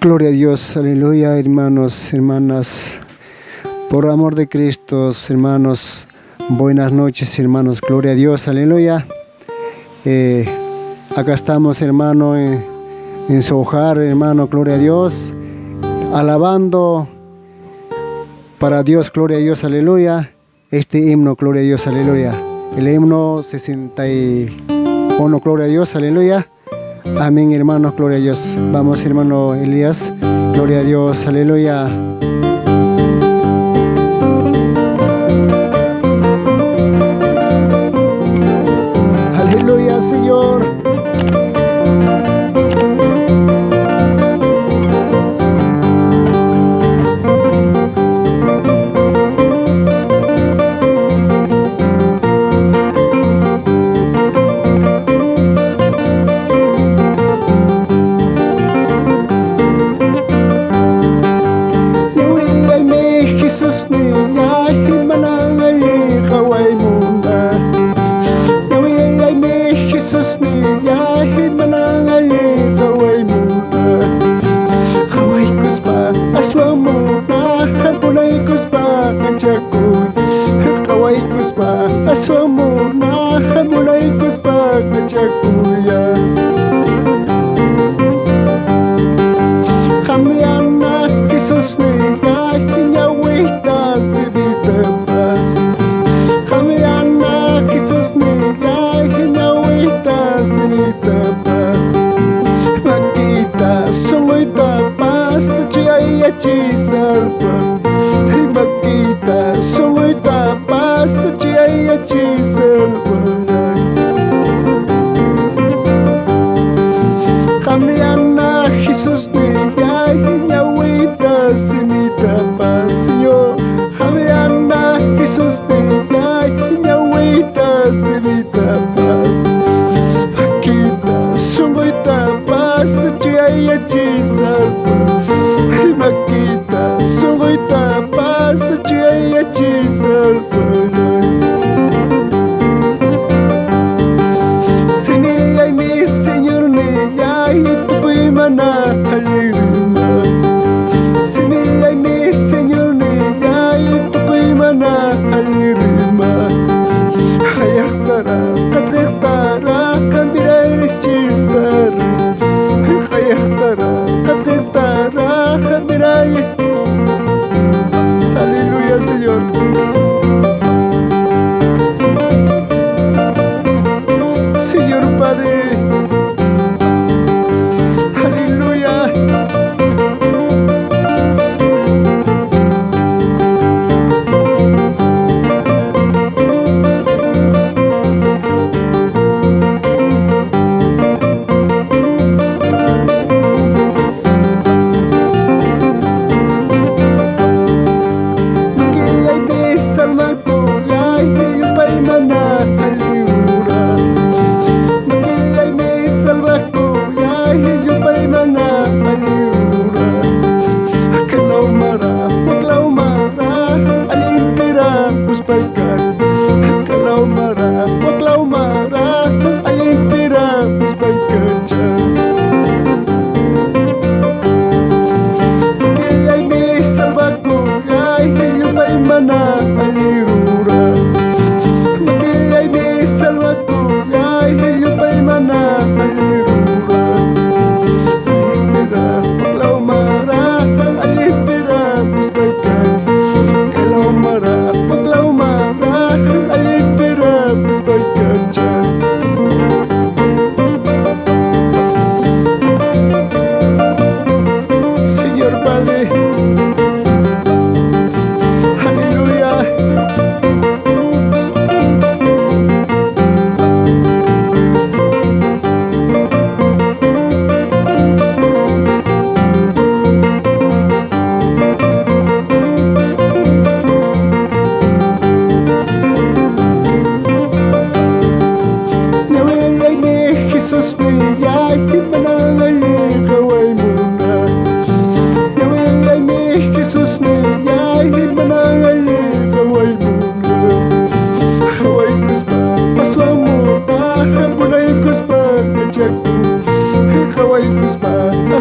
Gloria a Dios, aleluya, hermanos, hermanas. Por amor de Cristo, hermanos, buenas noches, hermanos. Gloria a Dios, aleluya. Acá estamos, hermano, en su hogar, hermano, gloria a Dios. Alabando para Dios, gloria a Dios, aleluya. Este himno, gloria a Dios, aleluya. El himno 61, gloria a Dios, aleluya. Amén, hermanos, gloria a Dios. Vamos, hermano Elías, gloria a Dios, aleluya. Aleluya, Señor.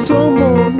Somos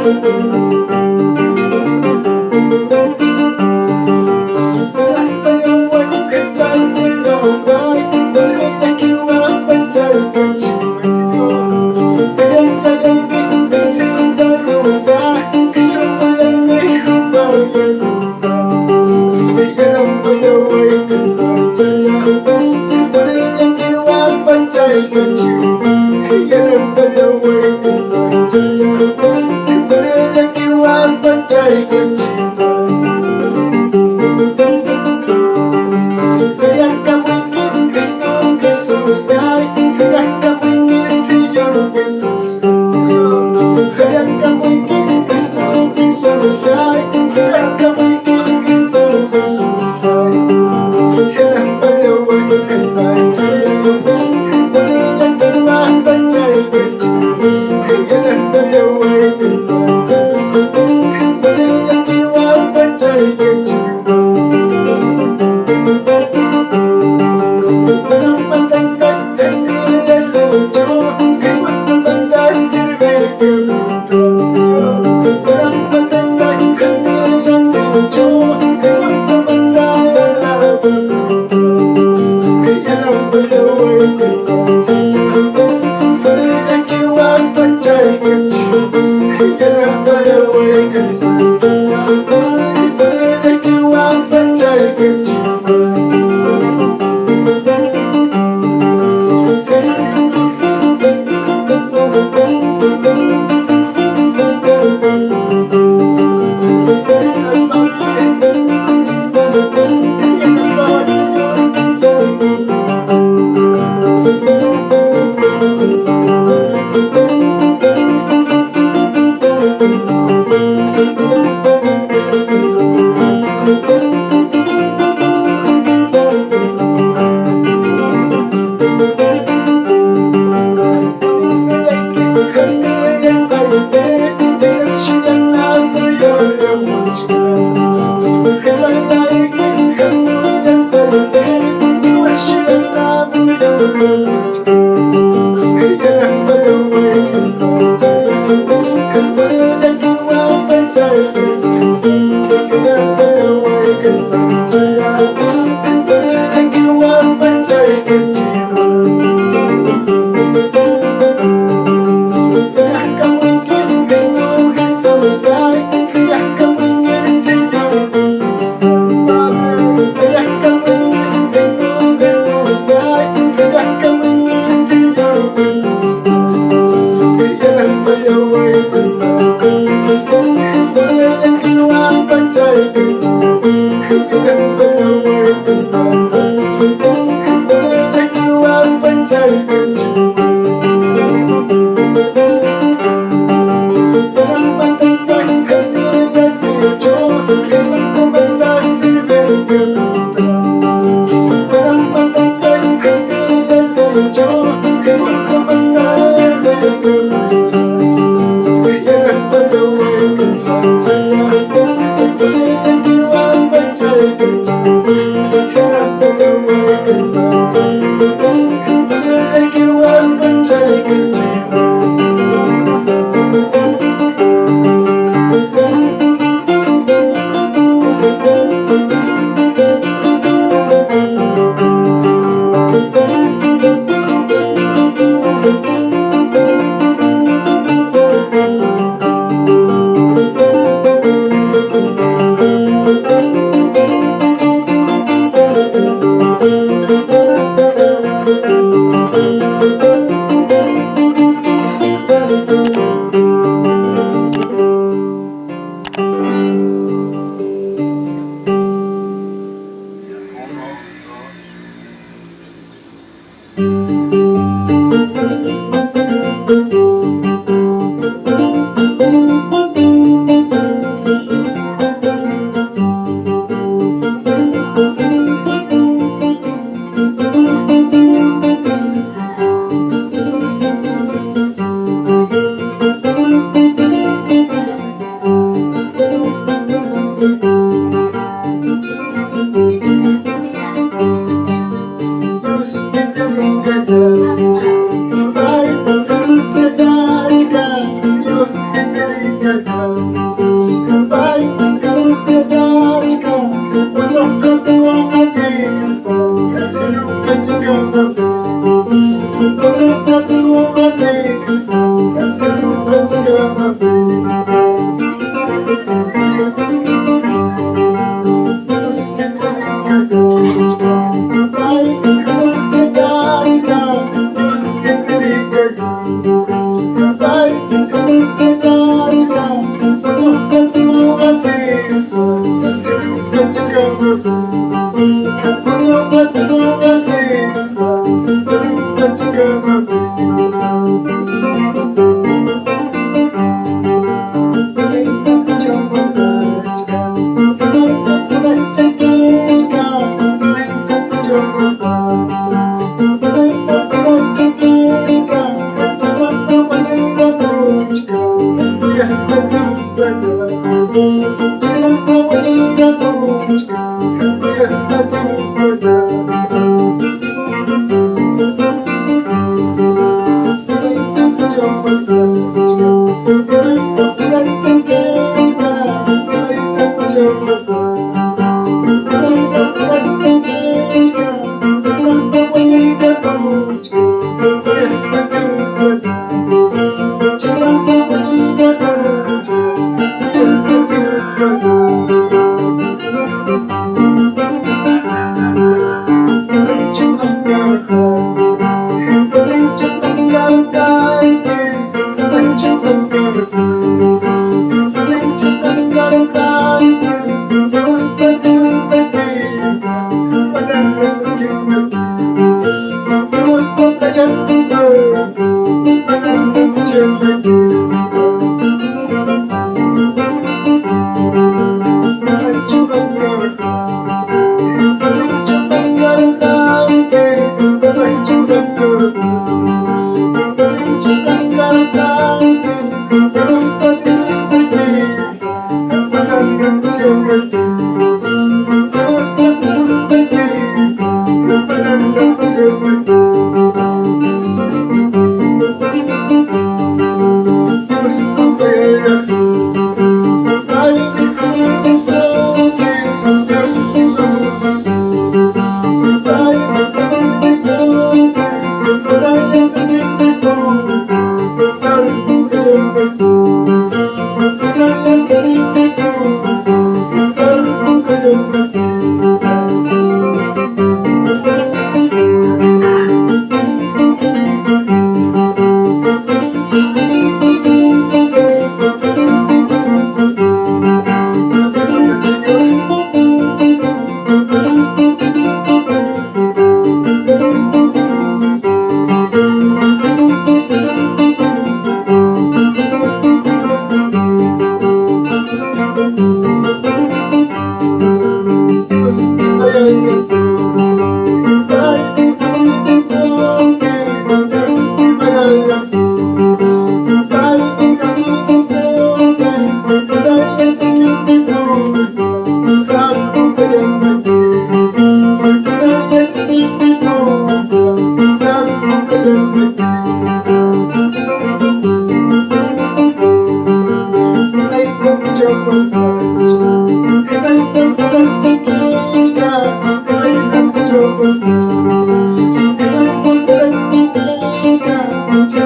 Hãy subscribe cho kênh Ghiền Mì Gõ để không bỏ lỡ Thank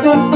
you.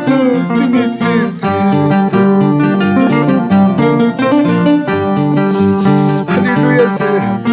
corazón te necesito. Aleluya, Señor.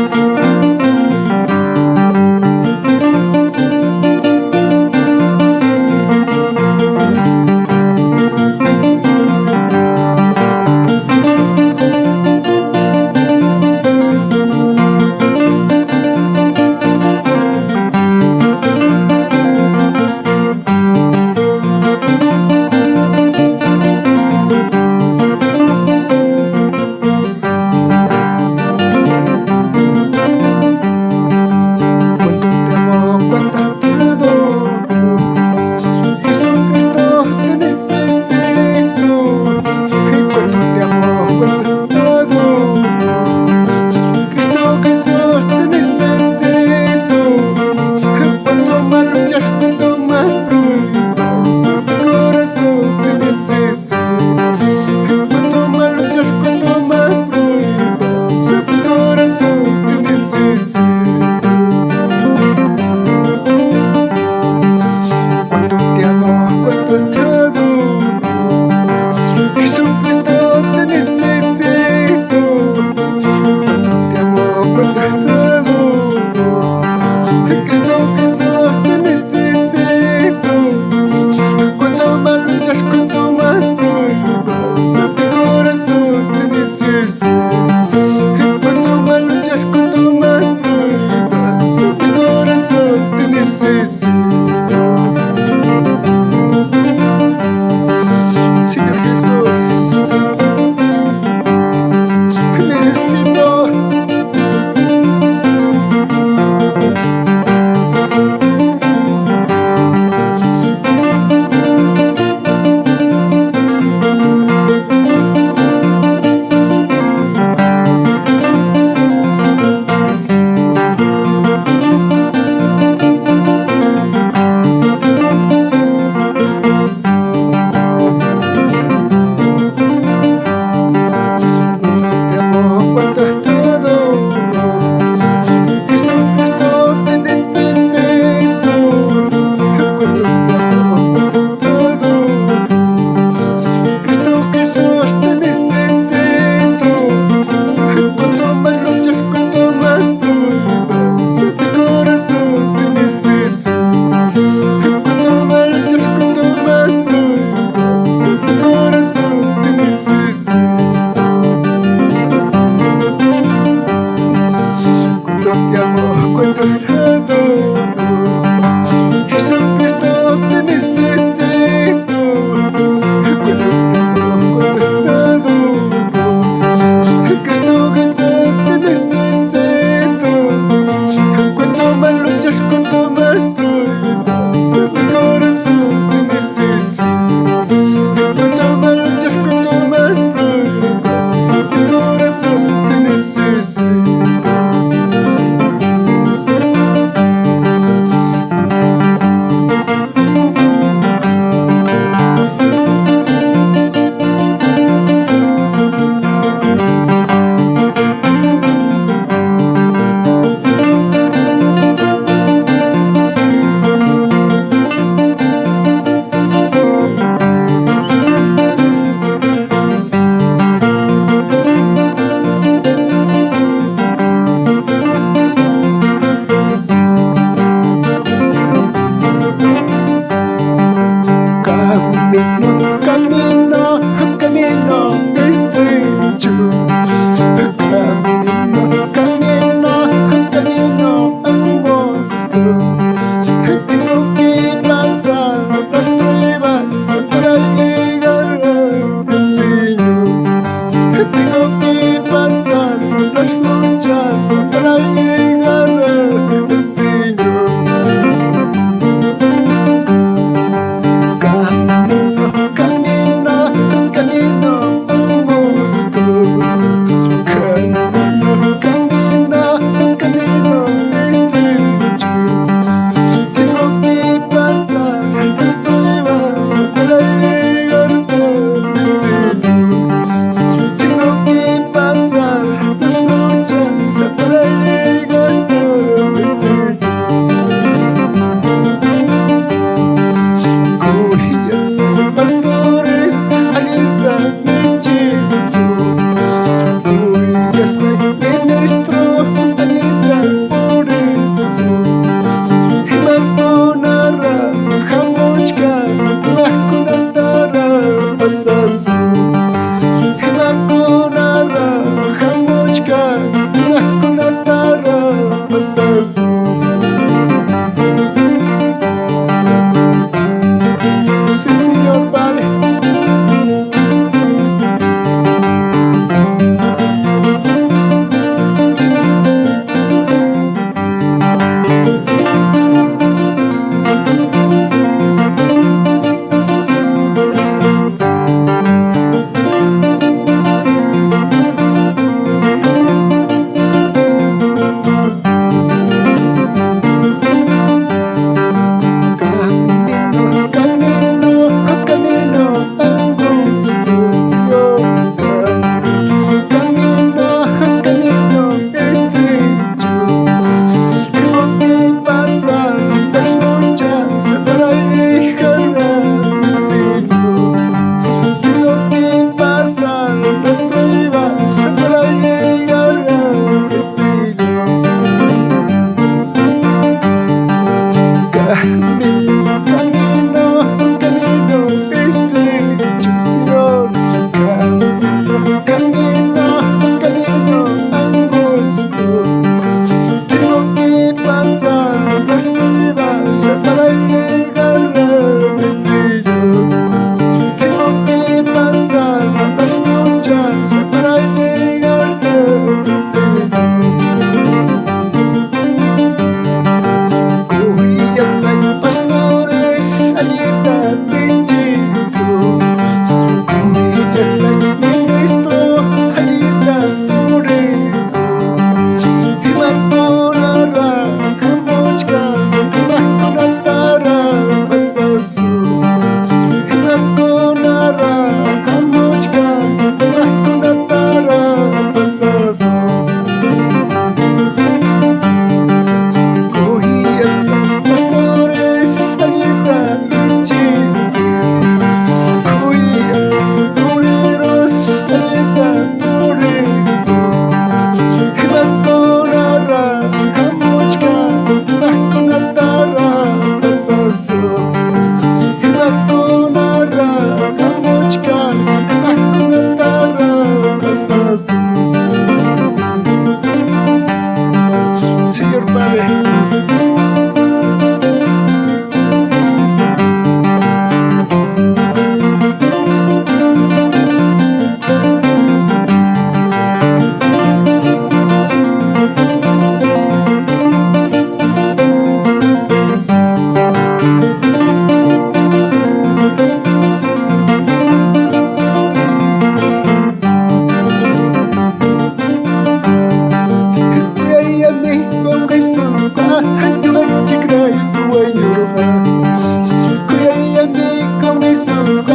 Jesús,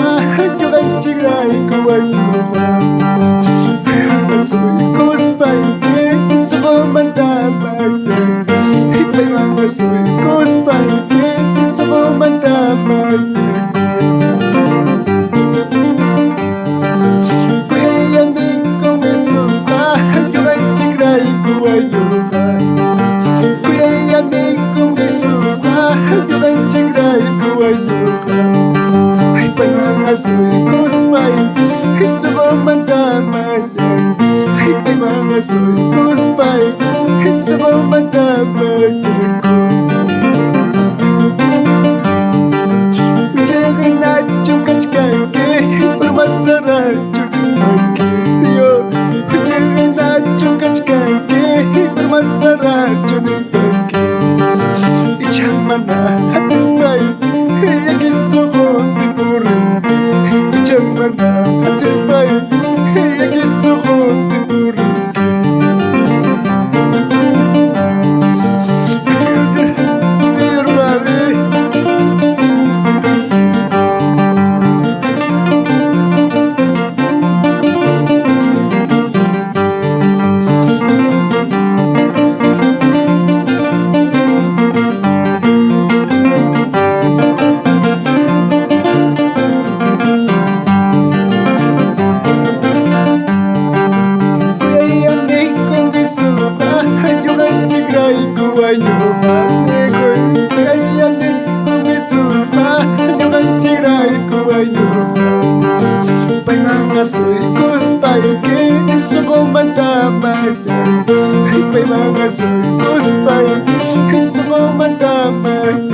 yo ganchigray kuwayuma. Soy kuspay, sugo mandamay. Hipay mama soy kuspay, sugo mandamay. Kuyayamin kong Jesús, yo ganchigray kuwayuma. Kuyayamin kong Jesús, yo ganchigray kuwayuma. Hipay mama soy kuspay, sugo mandamay. Hipay mga soy kuspay, sugo mandamay. Ujagay na chukachkake, urmasara chukismake. Siyo, ujagay na chukachkake, urmasara chukismake. Ichamana hatispay, yagitsuko tipuri. Ichamana hatispay, yagitsuko tipuri. Soy kuspay, sugo mandamay. Hipay mga soy kuspay, sugo mandamay.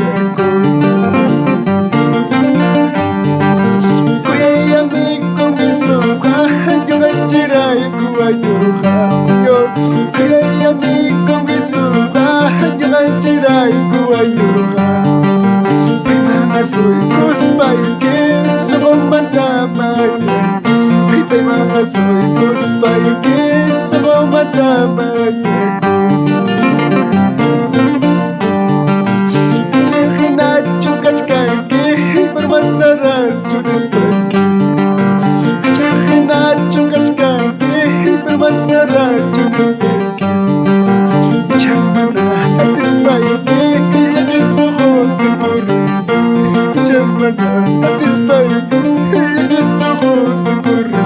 Kuyayamin kong Jesús, yo ganchiray kuwayuma. Kuyayamin kong Jesús, yo ganchiray kuwayuma. Hipay mga soy kuspay, sugo mandamay. Hipay mga soy kuspay, sugo mandamay. Ujagay na chukachkake, urmasara chukismake. Ujagay na chukachkake, urmasara chukismake. Ichamana hatispay, yagitsuko tipuri. Ichamana hatispay, yagitsuko tipuri.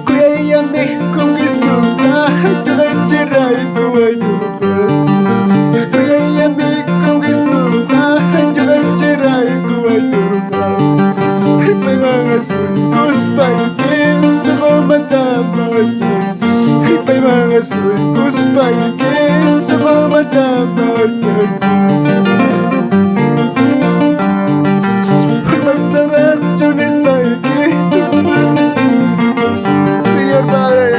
Kuyayamin kong Jesús, yo ganchiray kuwayuma. Kuyayamin kong Jesús, yo ganchiray kuwayuma. Hipay mga soy kuspay, sugo mandamay. Hipay mga soy kuspay, sugo mandamay. Urmasara chukismake. Señor Padre,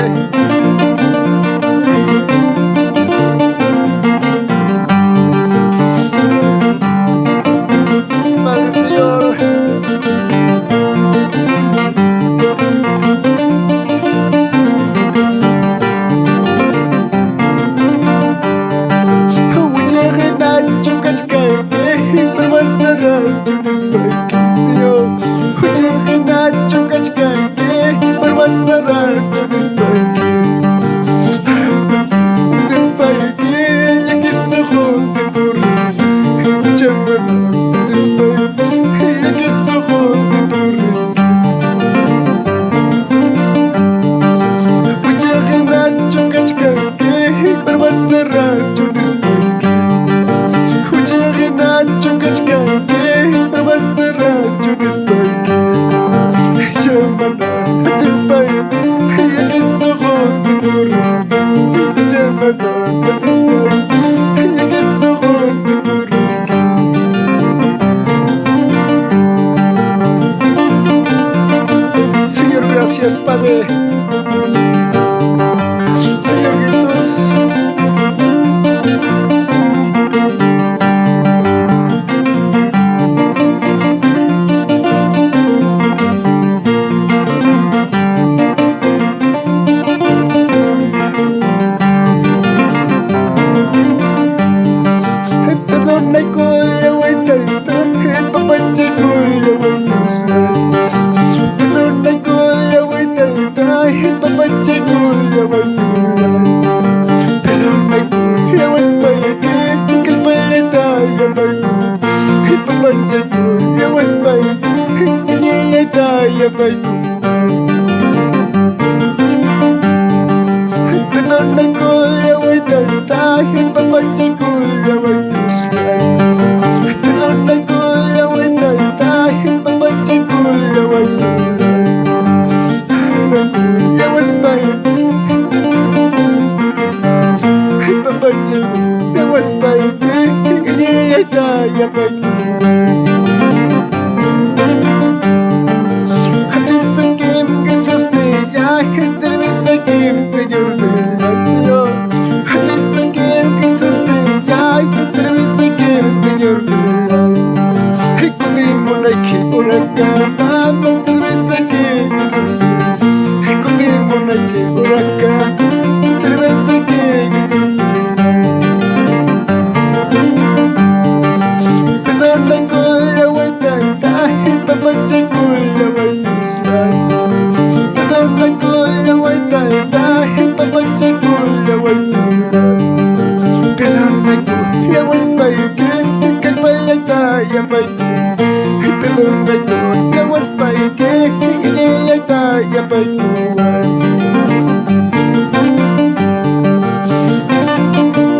Padre Señor, ujagay na chukachkake, urmasara chukismake. Señor, ujagay na chukachkake, urmasara chukismake. Hatispay, yagitsuko tipuri. Ichamana hatispay, yagitsuko tipuri. Ujagay na chukachkake, urmasara chukismake. Ujagay na chukachkake, urmasara chukismake. Ichamana hatispay, yagitsuko tipuri. Ichamana hatispay, yagitsuko tipuri. Señor, gracias, Padre. Señor Jesús, perdónay ko, yaway tayo. papachaku yawas pai Niya taya pai Tanang ko yaway tatahin papachaku yaway tusay Tanang ko yaway tatahin papachaku yaway tusay Yawas pai papachaku yawas pai Niya taya pai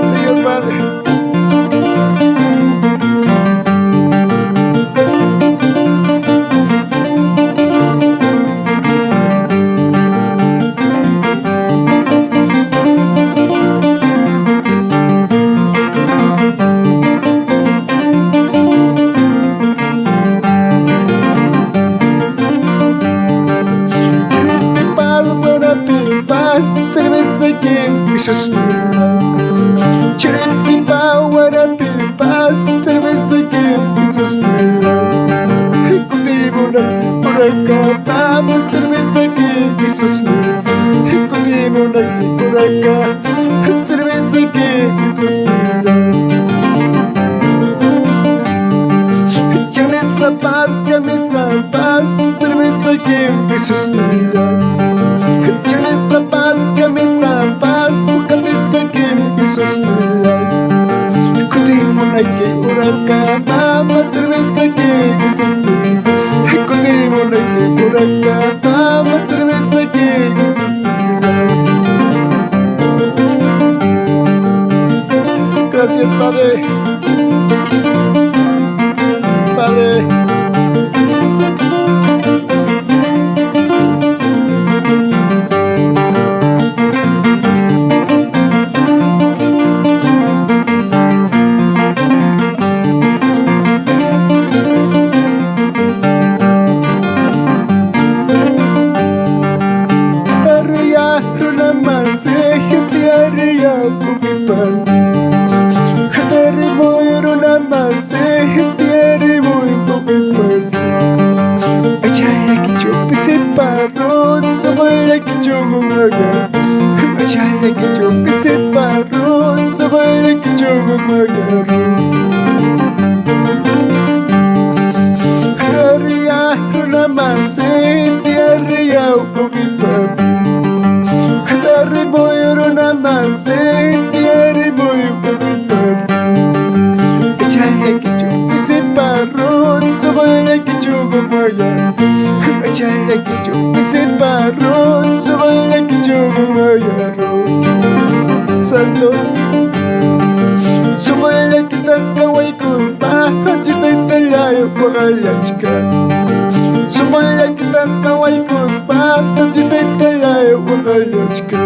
Señor Padre, la paz que me escapa, cerveza que me sustenta. Tienes la paz que me escapa, cerveza que me sustenta. Kudimuna que huraca, mama, cerveza que me sustenta. Kudimuna que huraca, mama, cerveza que me sustenta. Gracias, Padre. Padre. Santo, sumaya kita kaway kuspa, kita tayo pakalachka. Sumaya kita kaway kuspa, kita tayo pakalachka.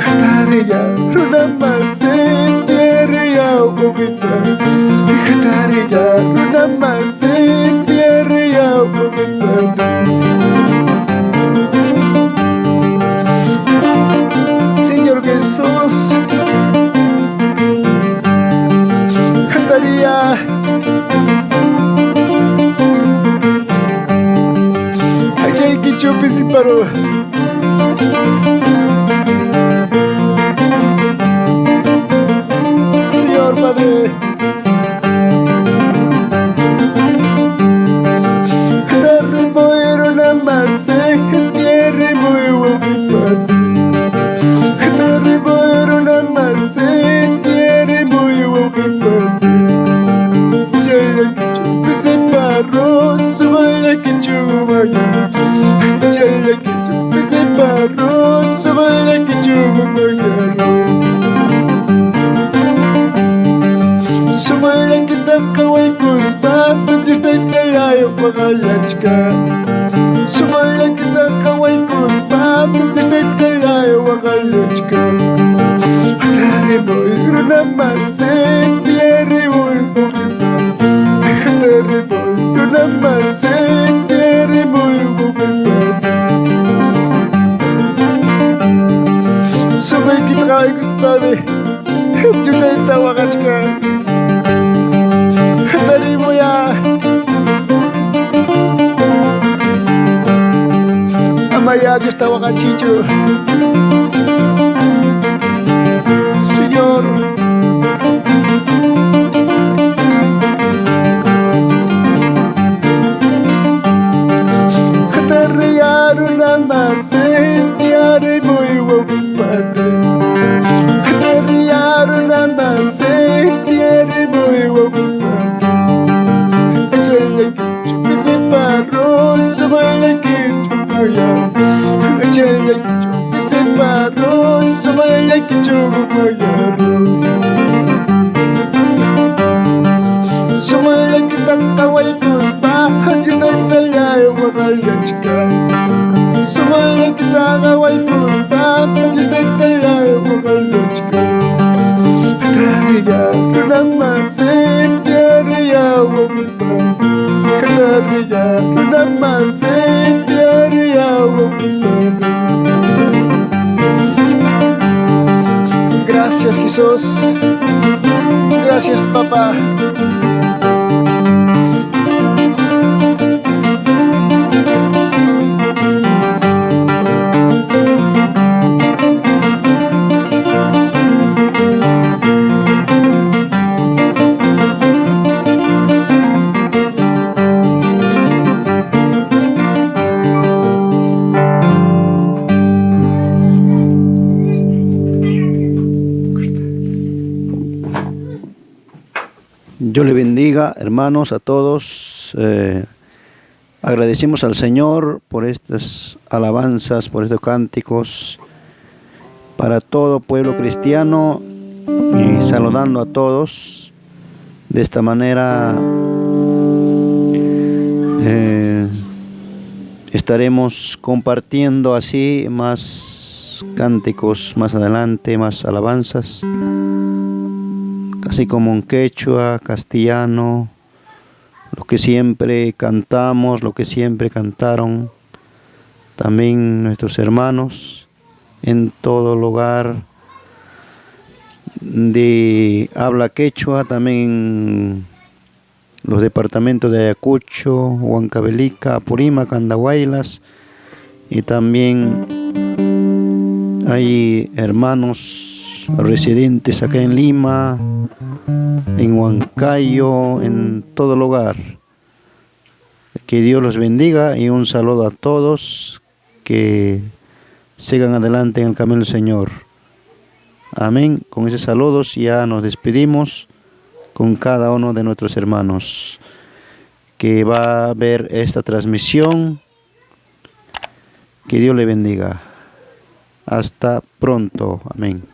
Katariya, runamase, tiyariya upita. Katariya, runamase, tiyariya upita. Jesús, cantaría Ay, que chupes y paró. Señor Padre, Jai separó, subale que chumaya. Chale que me separó, subale que chumaya. Subale que tamka waikus pa, Dios te calayo pagalachka. Subale que tamka waikus pa, Dios te calayo pagalachka. Agarre voy, gruna más, tierra voy, agarre voy, gruna más, tierra voy, sube que trae guspabe, tú te está wagachka, dari voy a, amaya Dios está wagachicho. Señor, atarriaron a Marce, tiare muy buen padre. Atarriaron a Marce, tiare muy buen padre. Echale que me separó, subale que chupaya. Echale que me separó, subale que chupaya. Sumale que tanta waikus pa, Dios te calayo pagalachka. Sumale que tanta waikus pa, Dios te calayo pagalachka. Agarriya, una más, tierra wampa. Agarriya, una más, tierra wampa. Gracias Jesús, gracias papá. Dios le bendiga, hermanos, a todos. Agradecemos al Señor por estas alabanzas, por estos cánticos, para todo pueblo cristiano, y saludando a todos. De esta manera estaremos compartiendo así más cánticos más adelante, más alabanzas, así como en quechua, castellano, lo que siempre cantamos, lo que siempre cantaron también nuestros hermanos en todo lugar de habla quechua, también los departamentos de Ayacucho, Huancavelica, Apurímac, Andahuaylas, y también hay hermanos residentes acá en Lima, en Huancayo, en todo lugar. Que Dios los bendiga y un saludo a todos, que sigan adelante en el camino del Señor. Amén. Con esos saludos ya nos despedimos con cada uno de nuestros hermanos que va a ver esta transmisión. Que Dios le bendiga. Hasta pronto. Amén.